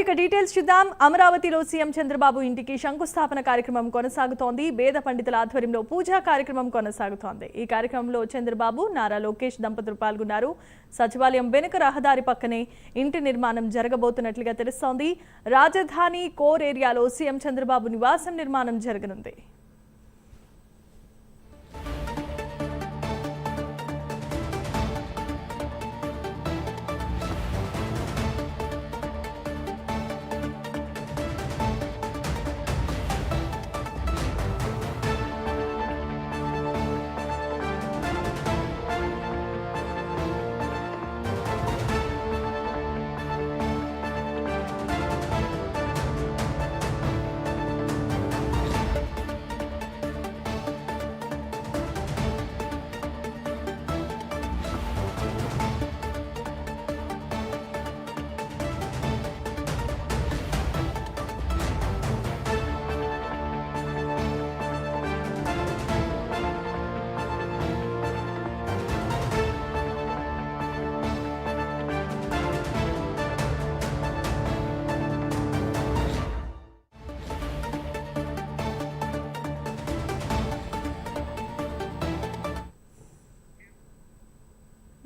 ఇక డీటెయిల్స్ చూద్దాం. అమరావతిలో సీఎం చంద్రబాబు ఇంటికి శంకుస్థాపన కార్యక్రమం కొనసాగుతోంది. వేద పండితుల ఆధ్వర్యంలో పూజా కార్యక్రమం కొనసాగుతోంది. ఈ కార్యక్రమంలో చంద్రబాబు, నారా లోకేష్ దంపతులు పాల్గొన్నారు. సచివాలయం వెనుక రహదారి పక్కనే ఇంటి నిర్మాణం జరగబోతున్నట్లుగా తెలుస్తోంది. రాజధాని కోర్ ఏరియాలో సీఎం చంద్రబాబు నివాసం నిర్మాణం జరగనుంది.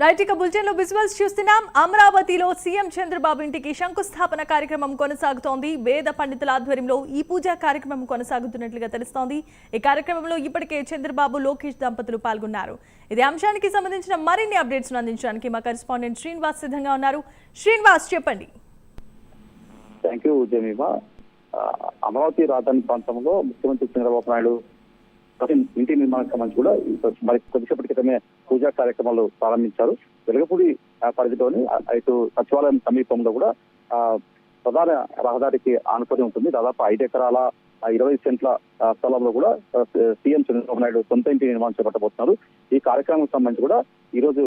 రైట్, ఇక బులెటిన్ లో విజువల్స్ చూస్తున్నాం. అమరావతిలో సీఎం చంద్రబాబు ఇంటికి శంకుస్థాపన కార్యక్రమం కొనసాగుతోంది. వేద పండితుల ఆధ్వర్యంలో ఈ పూజా కార్యక్రమం కొనసాగుతున్నట్లుగా తెలుస్తోంది. ఈ కార్యక్రమంలో ఇప్పటికే చంద్రబాబు, లోకేష్ దంపతులు పాల్గొన్నారు. ఇదే అంశానికి సంబంధించిన మరిన్ని అప్డేట్స్ అందించడానికి మా కరెస్పాండెంట్ శ్రీనివాస్ సిద్ధంగా ఉన్నారు. శ్రీనివాస్, చెప్పండి. Thank you Jemimah. అమరావతి రాజధాని ప్రాంతంలో ముఖ్యమంత్రి చంద్రబాబు నాయుడు ఇంటి నిర్మాణానికి సంబంధించి కూడా మరి కొద్దిసేపటి క్రితమే పూజా కార్యక్రమాలు ప్రారంభించారు. వెలగపూడి పరిధిలోని ఇటు సచివాలయం సమీపంలో కూడా ప్రధాన రహదారికి ఆనుకొని ఉంటుంది. దాదాపు 5 ఎకరాల 20 సెంట్ల స్థలంలో కూడా సీఎం చంద్రబాబు నాయుడు సొంత ఇంటి నిర్మాణం చేపట్టబోతున్నారు. ఈ కార్యక్రమం సంబంధించి కూడా ఈ రోజు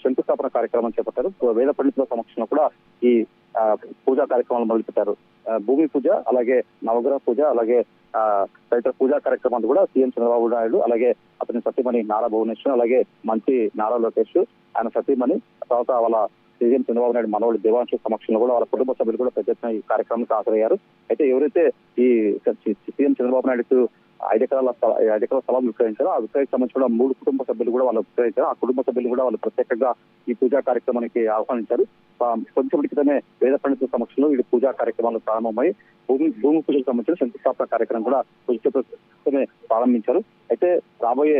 శంకుస్థాపన కార్యక్రమం చేపట్టారు. వేద పండితుల సమక్షంలో కూడా ఈ పూజా కార్యక్రమాలు మొదలుపెట్టారు. భూమి పూజ, అలాగే నవగ్రహ పూజ, అలాగే తదితర పూజా కార్యక్రమాలు కూడా సీఎం చంద్రబాబు నాయుడు, అలాగే అతని సతీమణి నారా భువనేశ్వర్, అలాగే మంత్రి నారా లోకేష్, ఆయన సతీమణి, తర్వాత వాళ్ళ సీఎం చంద్రబాబు నాయుడు మనవడు దేవాంశు సమక్షంలో కూడా వాళ్ళ కుటుంబ సభ్యులు కూడా పెద్ద ఎత్తున ఈ కార్యక్రమానికి హాజరయ్యారు. అయితే ఎవరైతే ఈ సీఎం చంద్రబాబు నాయుడు 5 ఎకరాల స్థలం విక్రయించారో ఆ విక్రయకు సంబంధించి కూడా 3 కుటుంబ సభ్యులు కూడా వాళ్ళు విక్రయించారు. ఆ కుటుంబ సభ్యులు కూడా వాళ్ళు ప్రత్యేకంగా ఈ పూజా కార్యక్రమానికి ఆహ్వానించారు. కొంచెం క్రితమే వేద పండితుల సమక్షంలో ఈ పూజా కార్యక్రమాలు ప్రారంభమై భూమి పూజకు సంబంధించిన శంకుస్థాపన కార్యక్రమం కూడా క్రితమే ప్రారంభించారు. అయితే రాబోయే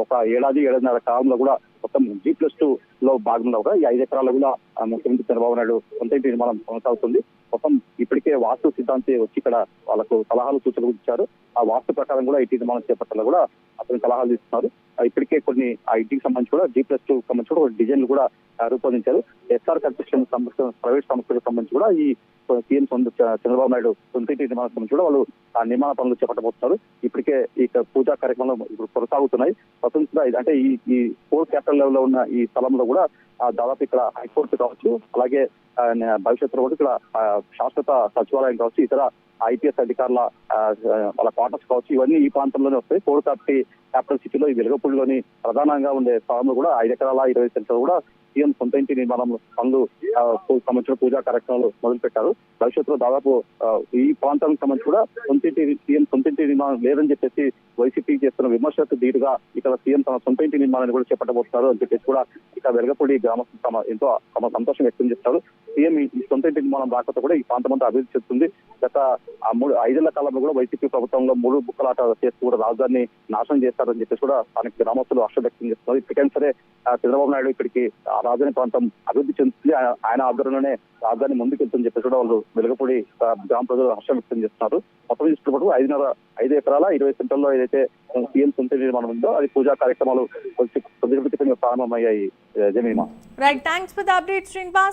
ఒక ఏడాదిన్నర కాలంలో కూడా మొత్తం G+2 లో భాగంలో కూడా ఈ 5 ఎకరాలు కూడా ముఖ్యమంత్రి చంద్రబాబు నాయుడు సొంత ఇంటి నిర్మాణం కొనసాగుతుంది. మొత్తం ఇప్పటికే వాస్తు సిద్ధాంతి వచ్చి ఇక్కడ వాళ్ళకు సలహాలు సూచనలు ఇచ్చారు. ఆ వాస్తు ప్రకారం కూడా ఇంటి నిర్మాణం చేపట్టాలని కూడా అతను సలహాలు ఇస్తున్నారు. ఇప్పటికే కొన్ని ఆ ఇంటికి సంబంధించి కూడా G+2 సంబంధించి కూడా డిజైన్లు కూడా రూపొందించారు. SR కన్స్ట్రక్షన్ ప్రైవేట్ సంస్థలకు సంబంధించి కూడా ఈ సీఎం చంద్రబాబు నాయుడు సొంత ఇంటి నిర్మాణం సంబంధించి కూడా వాళ్ళు ఆ నిర్మాణ పనులు చేపట్టబోతున్నారు. ఇప్పటికే ఈ పూజా కార్యక్రమాలు ఇప్పుడు కొనసాగుతున్నాయి. స్వతంత్ర అంటే ఈ 4 క్యాపిటల్ లెవెల్ లో ఉన్న ఈ స్థలంలో కూడా దాదాపు ఇక్కడ హైకోర్టు కావచ్చు, అలాగే భవిష్యత్తులో కూడా ఇక్కడ శాశ్వత సచివాలయం కావచ్చు, ఇతర IPS అధికారుల వాళ్ళ క్వార్టర్స్ కావచ్చు, ఇవన్నీ ఈ ప్రాంతంలోనే వస్తాయి. 4 క్యాపిటల్ సిటీలో ఈ వెలగపూడిలోని ప్రధానంగా ఉండే స్థలంలో కూడా 5 ఎకరాల 20 సెంట్లు కూడా సీఎం సొంత ఇంటి నిర్మాణం పనులు సంబంధించిన పూజా కార్యక్రమాలు మొదలు పెట్టారు. భవిష్యత్తులో దాదాపు ఈ ప్రాంతానికి సంబంధించి కూడా సీఎం సొంత ఇంటి నిర్మాణం లేదని చెప్పేసి వైసీపీ చేస్తున్న విమర్శలకు ధీటుగా ఇక్కడ సీఎం తన సొంత ఇంటి నిర్మాణాన్ని కూడా చేపట్టబోతున్నారు అని చెప్పేసి కూడా ఇక్కడ వెలగపూడి గ్రామస్తులు ఎంతో తమ సంతోషం వ్యక్తం చేస్తారు. సీఎం ఈ సొంత ఇంటి నిర్మాణం రాకపోతే కూడా ఈ ప్రాంతం అంతా అభివృద్ధి చెందుతుంది. గత 5 ఏళ్ల కాలంలో కూడా వైసీపీ ప్రభుత్వంలో 3 బుక్కలాట చేస్తూ కూడా రాజధానిని నాశనం చేస్తారని చెప్పేసి కూడా స్థానిక గ్రామస్తులు హర్షం వ్యక్తం చేస్తున్నారు. ఇప్పటికైనా సరే చంద్రబాబు నాయుడు ఇక్కడికి రాజధాని ప్రాంతం అభివృద్ధి చెందుతుంది, ఆయన ఆధ్వర్యంలోనే రాజధాని ముందుకెళ్తుందని చెప్పేసి కూడా వాళ్ళు వెలగపూడి గ్రామ ప్రజలు హర్షం వ్యక్తం చేస్తున్నారు. మొత్తం చూసుకున్నప్పుడు 5 ఎకరాల 20 సెంట్లలో ఏదైతే సీఎం సొంత నిర్మాణం ఉందో అది పూజా కార్యక్రమాలు ప్రారంభమయ్యాయి. Jemimah, right, thanks for the update Srinivas.